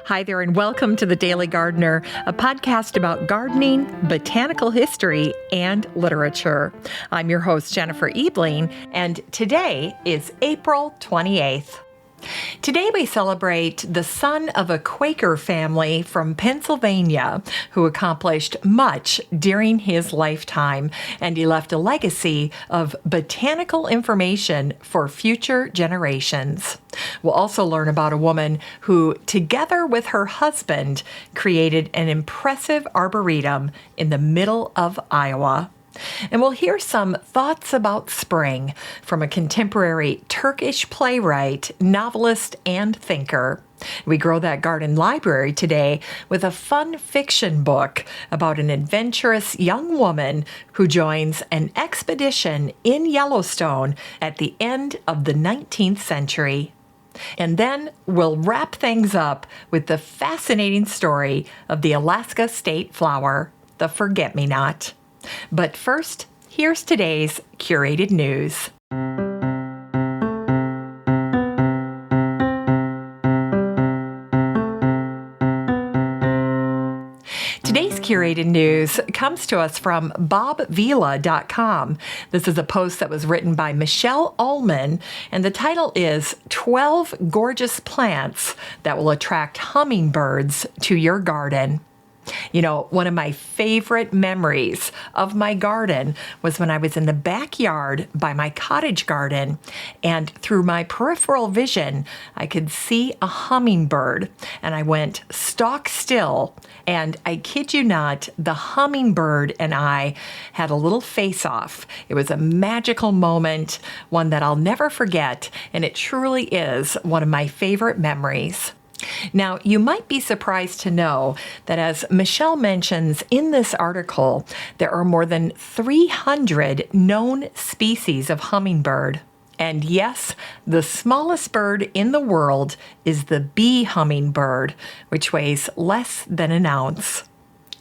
Hi there, and welcome to The Daily Gardener, a podcast about gardening, botanical history, and literature. I'm your host, Jennifer Ebling, and today is April 28th. Today we celebrate the son of a Quaker family from Pennsylvania who accomplished much during his lifetime, and he left a legacy of botanical information for future generations. We'll also learn about a woman who, together with her husband, created an impressive arboretum in the middle of Iowa. And we'll hear some thoughts about spring from a contemporary Turkish playwright, novelist, and thinker. We grow that garden library today with a fun fiction book about an adventurous young woman who joins an expedition in Yellowstone at the end of the 19th century. And then we'll wrap things up with the fascinating story of the Alaska state flower, the forget-me-not. But first, here's today's curated news. Today's curated news comes to us from bobvila.com. This is a post that was written by Michelle Ullman, and the title is 12 Gorgeous Plants That Will Attract Hummingbirds to Your Garden. You know, one of my favorite memories of my garden was when I was in the backyard by my cottage garden, and through my peripheral vision, I could see a hummingbird, and I went stock still, and I kid you not, the hummingbird and I had a little face-off. It was a magical moment, one that I'll never forget, and it truly is one of my favorite memories. Now, you might be surprised to know that, as Michelle mentions in this article, there are more than 300 known species of hummingbird. And yes, the smallest bird in the world is the bee hummingbird, which weighs less than an ounce.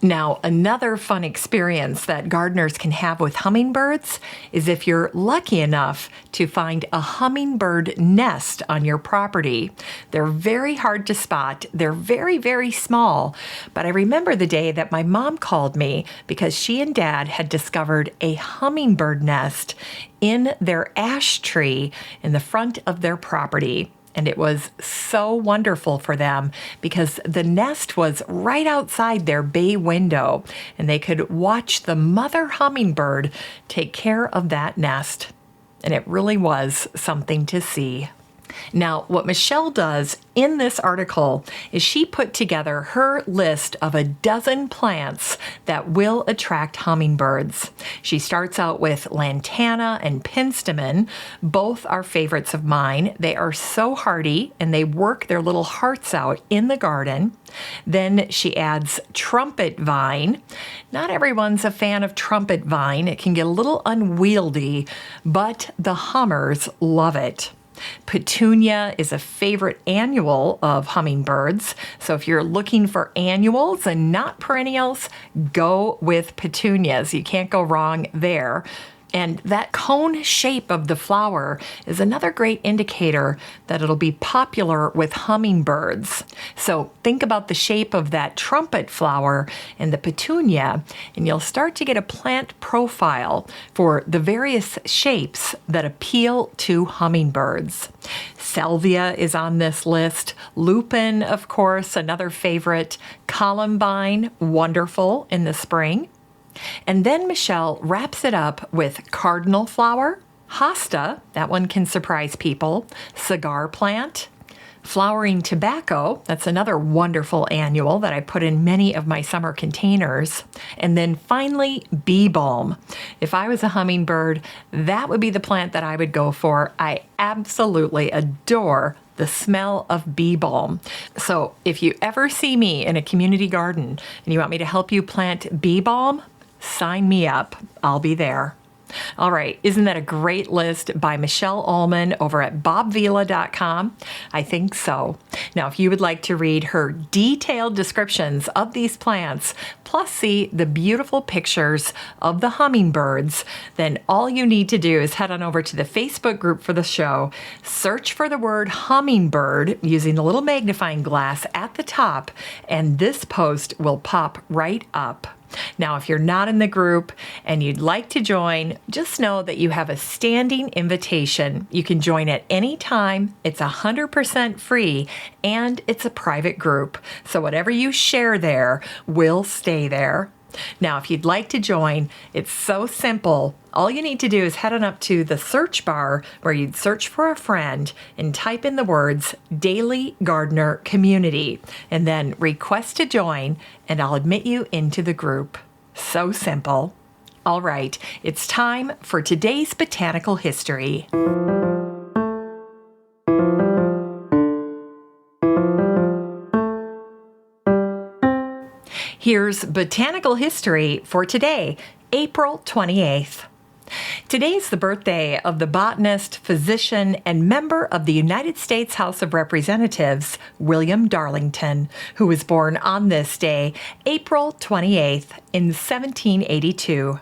Now, another fun experience that gardeners can have with hummingbirds is if you're lucky enough to find a hummingbird nest on your property. They're very hard to spot. They're very, very small. But I remember the day that my mom called me because she and Dad had discovered a hummingbird nest in their ash tree in the front of their property. And it was so wonderful for them because the nest was right outside their bay window, and they could watch the mother hummingbird take care of that nest. And it really was something to see. Now, what Michelle does in this article is she put together her list of a dozen plants that will attract hummingbirds. She starts out with lantana and penstemon. Both are favorites of mine. They are so hardy, and they work their little hearts out in the garden. Then she adds trumpet vine. Not everyone's a fan of trumpet vine. It can get a little unwieldy, but the hummers love it. Petunia is a favorite annual of hummingbirds. So if you're looking for annuals and not perennials, go with petunias. You can't go wrong there. And that cone shape of the flower is another great indicator that it'll be popular with hummingbirds. So think about the shape of that trumpet flower and the petunia, and you'll start to get a plant profile for the various shapes that appeal to hummingbirds. Salvia is on this list. Lupin, of course, another favorite. Columbine, wonderful in the spring. And then Michelle wraps it up with cardinal flower, hosta, that one can surprise people, cigar plant, flowering tobacco, that's another wonderful annual that I put in many of my summer containers, and then finally bee balm. If I was a hummingbird, that would be the plant that I would go for. I absolutely adore the smell of bee balm. So if you ever see me in a community garden and you want me to help you plant bee balm, sign me up. I'll be there. All right, isn't that a great list by Michelle Ullman over at bobvila.com? I think so. Now, if you would like to read her detailed descriptions of these plants, plus see the beautiful pictures of the hummingbirds, then all you need to do is head on over to the Facebook group for the show, search for the word hummingbird using the little magnifying glass at the top, and this post will pop right up. Now, if you're not in the group and you'd like to join, just know that you have a standing invitation. You can join at any time. It's 100% free, and it's a private group. So whatever you share there will stay there. Now, if you'd like to join, it's so simple. All you need to do is head on up to the search bar where you'd search for a friend and type in the words Daily Gardener Community, and then request to join, and I'll admit you into the group. So simple. All right, it's time for today's botanical history. Here's botanical history for today, April 28th. Today's the birthday of the botanist, physician, and member of the United States House of Representatives, William Darlington, who was born on this day, April 28th, in 1782.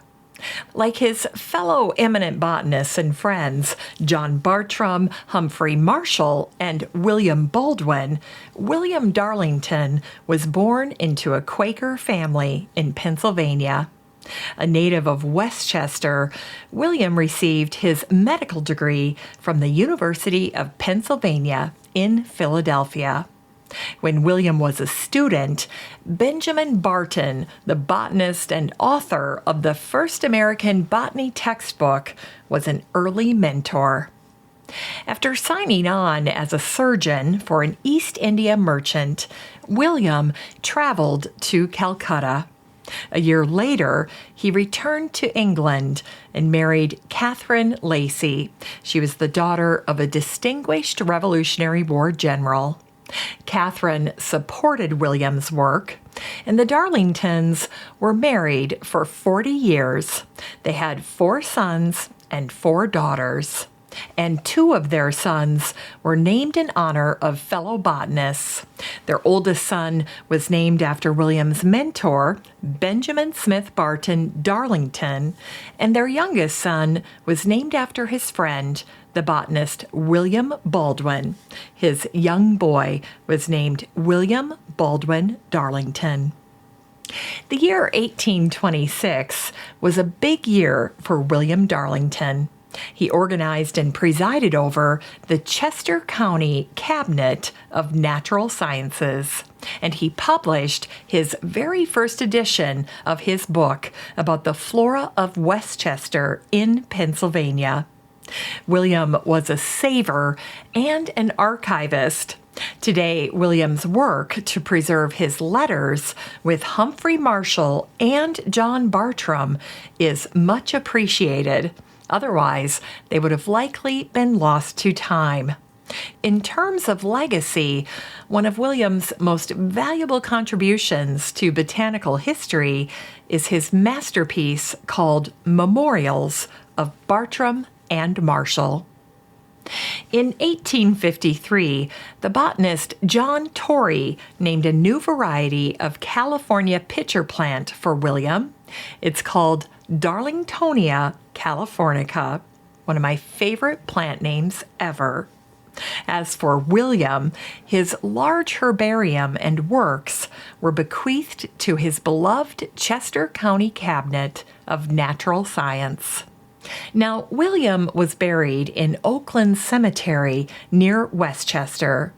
Like his fellow eminent botanists and friends, John Bartram, Humphrey Marshall, and William Baldwin, William Darlington was born into a Quaker family in Pennsylvania. A native of Westchester, William received his medical degree from the University of Pennsylvania in Philadelphia. When William was a student, Benjamin Barton, the botanist and author of the first American botany textbook, was an early mentor. After signing on as a surgeon for an East India merchant, William traveled to Calcutta. A year later, he returned to England and married Catherine Lacey. She was the daughter of a distinguished Revolutionary War general. Catherine supported William's work, and the Darlingtons were married for 40 years. They had 4 sons and 4 daughters, and 2 of their sons were named in honor of fellow botanists. Their oldest son was named after William's mentor, Benjamin Smith Barton Darlington, and their youngest son was named after his friend, the botanist William Baldwin. His young boy was named William Baldwin Darlington. The year 1826 was a big year for William Darlington. He organized and presided over the Chester County Cabinet of Natural Sciences, and he published his very first edition of his book about the flora of Westchester in Pennsylvania. William was a saver and an archivist. Today, William's work to preserve his letters with Humphrey Marshall and John Bartram is much appreciated. Otherwise, they would have likely been lost to time. In terms of legacy, one of William's most valuable contributions to botanical history is his masterpiece called Memorials of Bartram and Marshall. In 1853, the botanist John Torrey named a new variety of California pitcher plant for William. It's called Darlingtonia californica, one of my favorite plant names ever. As for William, his large herbarium and works were bequeathed to his beloved Chester County Cabinet of Natural Science. Now, William was buried in Oakland Cemetery near Westchester.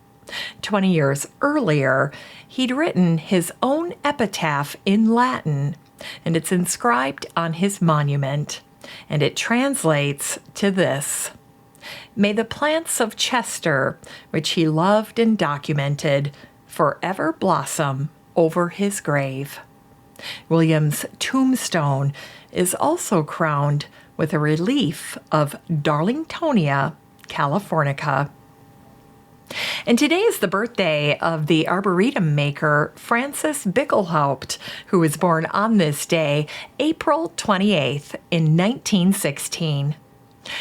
20 years earlier, he'd written his own epitaph in Latin, and it's inscribed on his monument, and it translates to this: "May the plants of Chester, which he loved and documented, forever blossom over his grave." William's tombstone is also crowned with a relief of Darlingtonia californica. And today is the birthday of the Arboretum maker, Francis Bickelhaupt, who was born on this day, April 28th, in 1916.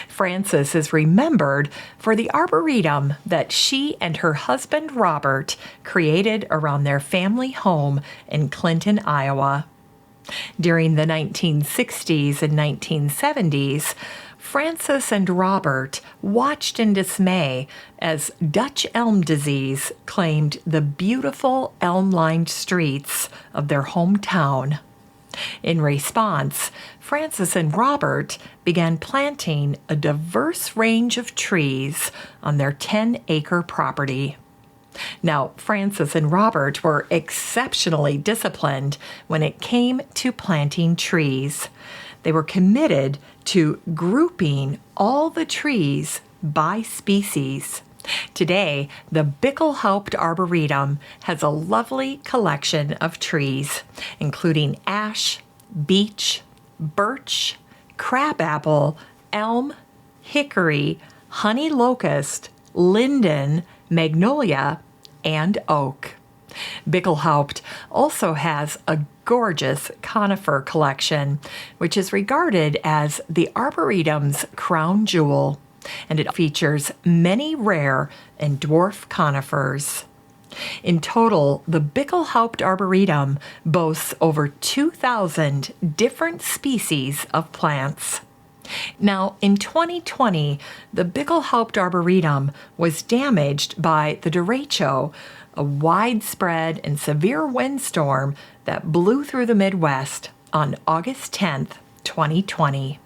Frances is remembered for the arboretum that she and her husband Robert created around their family home in Clinton, Iowa. During the 1960s and 1970s, Frances and Robert watched in dismay as Dutch elm disease claimed the beautiful elm-lined streets of their hometown. In response, Frances and Robert began planting a diverse range of trees on their 10-acre property. Now, Frances and Robert were exceptionally disciplined when it came to planting trees. They were committed to grouping all the trees by species. Today, the Bickelhaupt Arboretum has a lovely collection of trees, including ash, beech, birch, crabapple, elm, hickory, honey locust, linden, magnolia, and oak. Bickelhaupt also has a gorgeous conifer collection, which is regarded as the Arboretum's crown jewel, and it features many rare and dwarf conifers. In total, the Bickelhaupt Arboretum boasts over 2,000 different species of plants. Now, in 2020, the Bickelhaupt Arboretum was damaged by the derecho, a widespread and severe windstorm that blew through the Midwest on August 10th, 2020.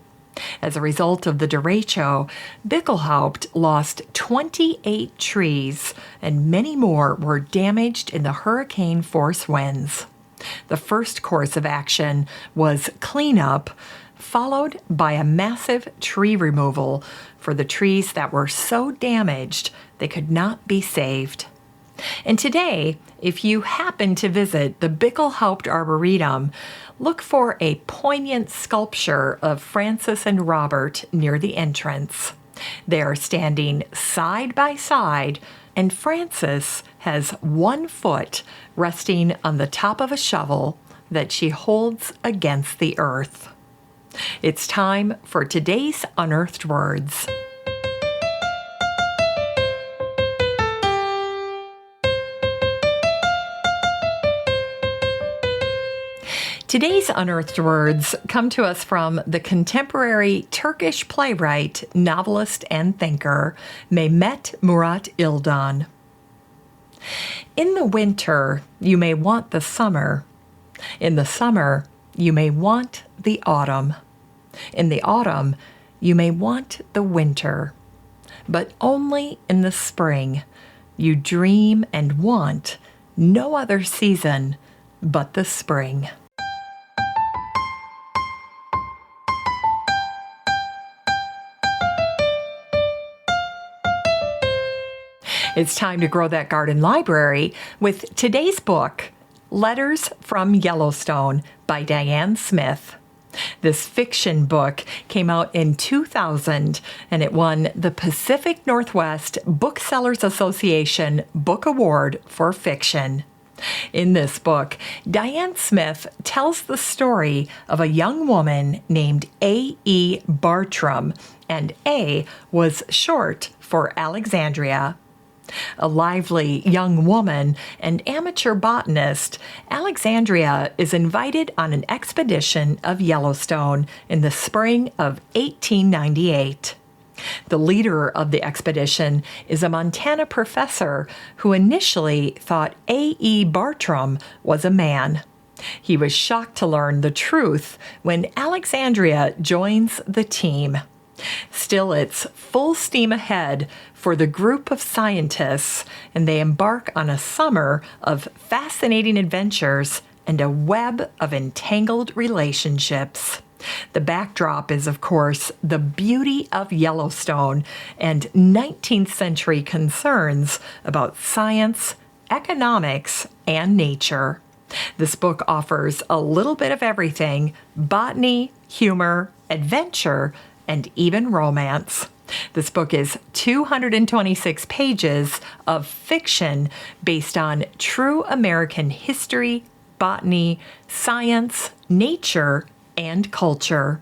As a result of the derecho, Bickelhaupt lost 28 trees, and many more were damaged in the hurricane-force winds. The first course of action was cleanup, followed by a massive tree removal for the trees that were so damaged they could not be saved. And today, if you happen to visit the Bickelhaupt Arboretum, look for a poignant sculpture of Frances and Robert near the entrance. They are standing side by side, and Frances has one foot resting on the top of a shovel that she holds against the earth. It's time for today's Unearthed Words. Today's Unearthed Words come to us from the contemporary Turkish playwright, novelist, and thinker, Mehmet Murat İldan. In the winter, you may want the summer. In the summer, you may want the autumn. In the autumn, you may want the winter. But only in the spring, you dream and want no other season but the spring. It's time to grow that garden library with today's book, Letters from Yellowstone by Diane Smith. This fiction book came out in 2000, and it won the Pacific Northwest Booksellers Association Book Award for Fiction. In this book, Diane Smith tells the story of a young woman named A.E. Bartram, and A was short for Alexandria. A lively young woman and amateur botanist, Alexandria is invited on an expedition of Yellowstone in the spring of 1898. The leader of the expedition is a Montana professor who initially thought A.E. Bartram was a man. He was shocked to learn the truth when Alexandria joins the team. Still, it's full steam ahead for the group of scientists, and they embark on a summer of fascinating adventures and a web of entangled relationships. The backdrop is, of course, the beauty of Yellowstone and 19th century concerns about science, economics, and nature. This book offers a little bit of everything: botany, humor, adventure, and even romance. This book is 226 pages of fiction based on true American history, botany, science, nature, and culture.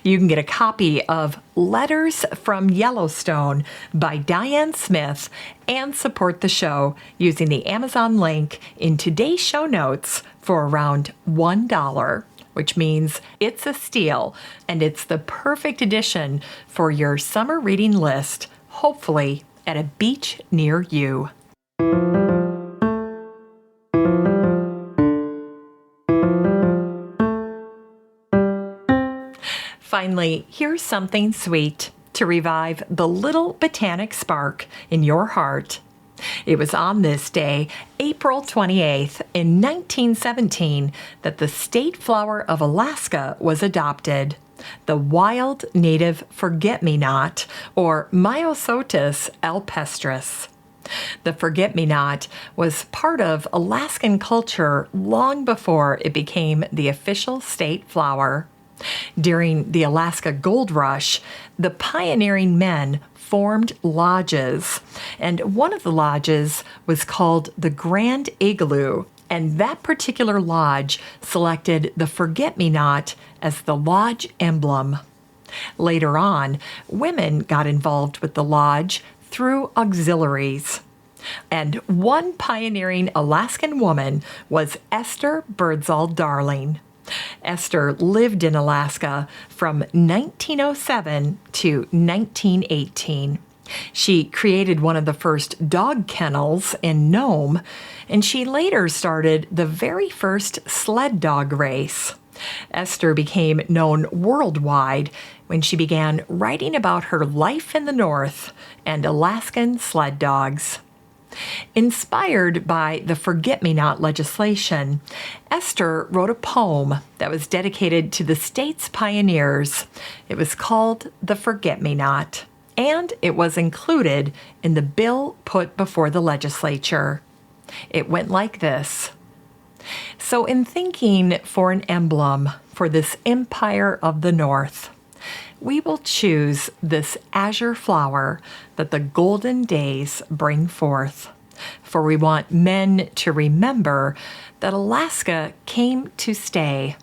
You can get a copy of Letters from Yellowstone by Diane Smith and support the show using the Amazon link in today's show notes for around $1, which means it's a steal, and it's the perfect addition for your summer reading list, hopefully at a beach near you. Finally, here's something sweet to revive the little botanic spark in your heart. It was on this day, April 28th, in 1917, that the state flower of Alaska was adopted, the wild native forget-me-not, or Myosotis alpestris. The forget-me-not was part of Alaskan culture long before it became the official state flower. During the Alaska Gold Rush, the pioneering men formed lodges, and one of the lodges was called the Grand Igloo, and that particular lodge selected the forget-me-not as the lodge emblem. Later on, women got involved with the lodge through auxiliaries. And one pioneering Alaskan woman was Esther Birdsall Darling. Esther lived in Alaska from 1907 to 1918. She created one of the first dog kennels in Nome, and she later started the very first sled dog race. Esther became known worldwide when she began writing about her life in the North and Alaskan sled dogs. Inspired by the forget-me-not legislation, Esther wrote a poem that was dedicated to the state's pioneers. It was called The Forget-Me-Not, and it was included in the bill put before the legislature. It went like this. So in thinking for an emblem for this empire of the North, we will choose this azure flower that the golden days bring forth. For we want men to remember that Alaska came to stay,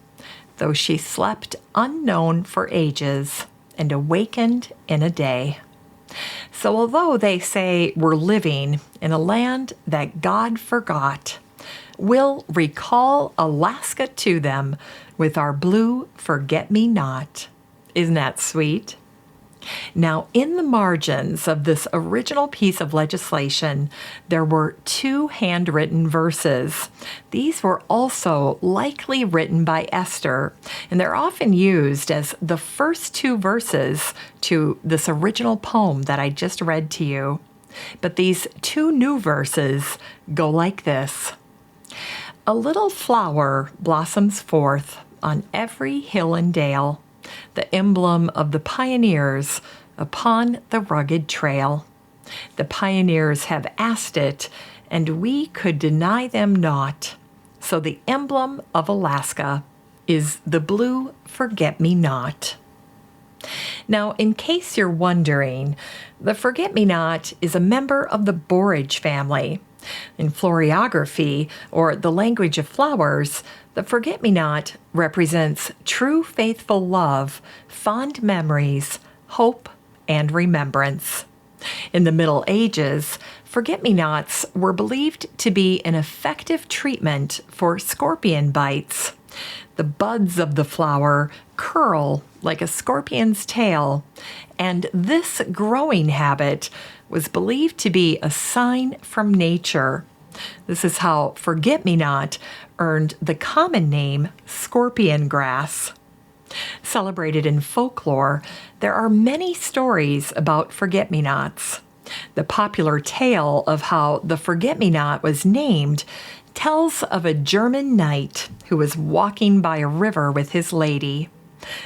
though she slept unknown for ages and awakened in a day. So although they say we're living in a land that God forgot, we'll recall Alaska to them with our blue forget-me-not. Isn't that sweet? Now, in the margins of this original piece of legislation, there were 2 handwritten verses. These were also likely written by Esther, and they're often used as the first 2 verses to this original poem that I just read to you. But these 2 new verses go like this. A little flower blossoms forth on every hill and dale, the emblem of the pioneers upon the rugged trail. The pioneers have asked it, and we could deny them not. So the emblem of Alaska is the blue forget-me-not. Now, in case you're wondering, the forget-me-not is a member of the borage family. In florography, or the language of flowers, the forget-me-not represents true faithful love, fond memories, hope, and remembrance. In the Middle Ages, forget-me-nots were believed to be an effective treatment for scorpion bites. The buds of the flower curl like a scorpion's tail, and this growing habit was believed to be a sign from nature. This is how forget-me-not earned the common name scorpion grass. Celebrated in folklore, there are many stories about forget-me-nots. The popular tale of how the forget-me-not was named tells of a German knight who was walking by a river with his lady.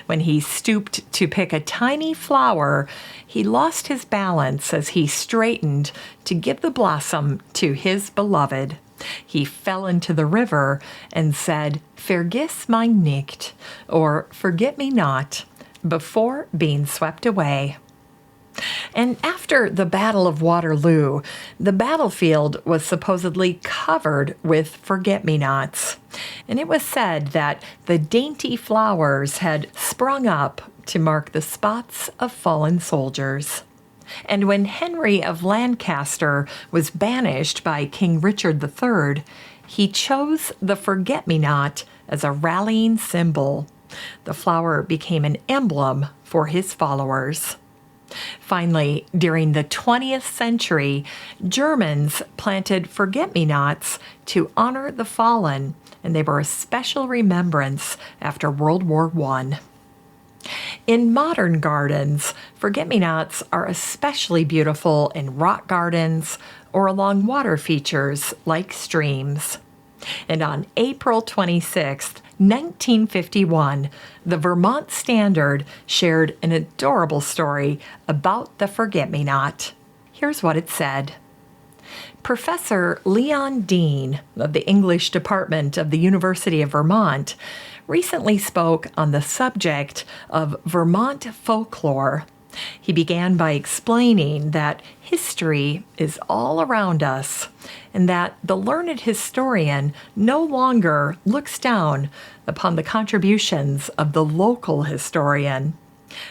When he stooped to pick a tiny flower, he lost his balance as he straightened to give the blossom to his beloved. He fell into the river and said, "Vergiss mein nicht," or "Forget me not," before being swept away. And after the Battle of Waterloo, the battlefield was supposedly covered with forget-me-nots. And it was said that the dainty flowers had sprung up to mark the spots of fallen soldiers. And when Henry of Lancaster was banished by King Richard III, he chose the forget-me-not as a rallying symbol. The flower became an emblem for his followers. Finally, during the 20th century, Germans planted forget-me-nots to honor the fallen, and they were a special remembrance after World War I. In modern gardens, forget-me-nots are especially beautiful in rock gardens or along water features like streams. And on April 26, 1951, the Vermont Standard shared an adorable story about the forget-me-not. Here's what it said. Professor Leon Dean of the English Department of the University of Vermont recently spoke on the subject of Vermont folklore. He began by explaining that history is all around us and that the learned historian no longer looks down upon the contributions of the local historian.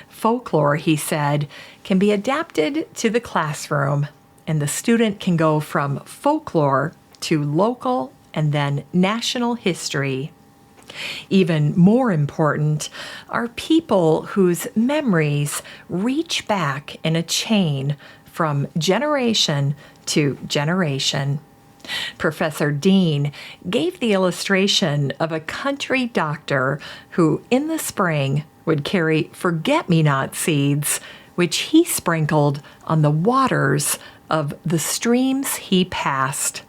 Folklore, he said, can be adapted to the classroom, and the student can go from folklore to local and then national history. Even more important are people whose memories reach back in a chain from generation to generation. Professor Dean gave the illustration of a country doctor who, in the spring, would carry forget-me-not seeds, which he sprinkled on the waters of the streams he passed.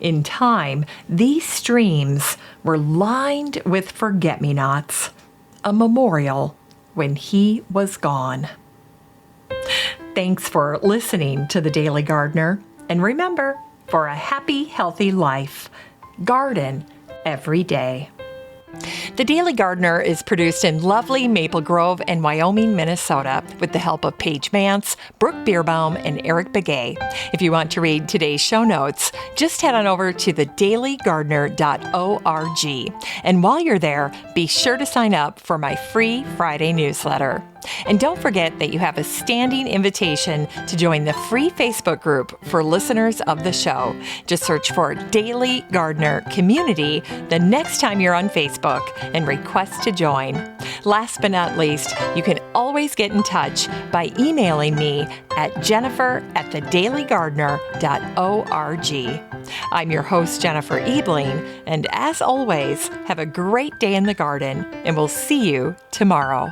In time, these streams were lined with forget-me-nots, a memorial when he was gone. Thanks for listening to The Daily Gardener. And remember, for a happy, healthy life, garden every day. The Daily Gardener is produced in lovely Maple Grove and Wyoming, Minnesota, with the help of Paige Mance, Brooke Bierbaum, and Eric Begay. If you want to read today's show notes, just head on over to thedailygardener.org. And while you're there, be sure to sign up for my free Friday newsletter. And don't forget that you have a standing invitation to join the free Facebook group for listeners of the show. Just search for Daily Gardener Community the next time you're on Facebook and request to join. Last but not least, you can always get in touch by emailing me at jennifer@thedailygardener.org. I'm your host, Jennifer Ebling, and as always, have a great day in the garden, and we'll see you tomorrow.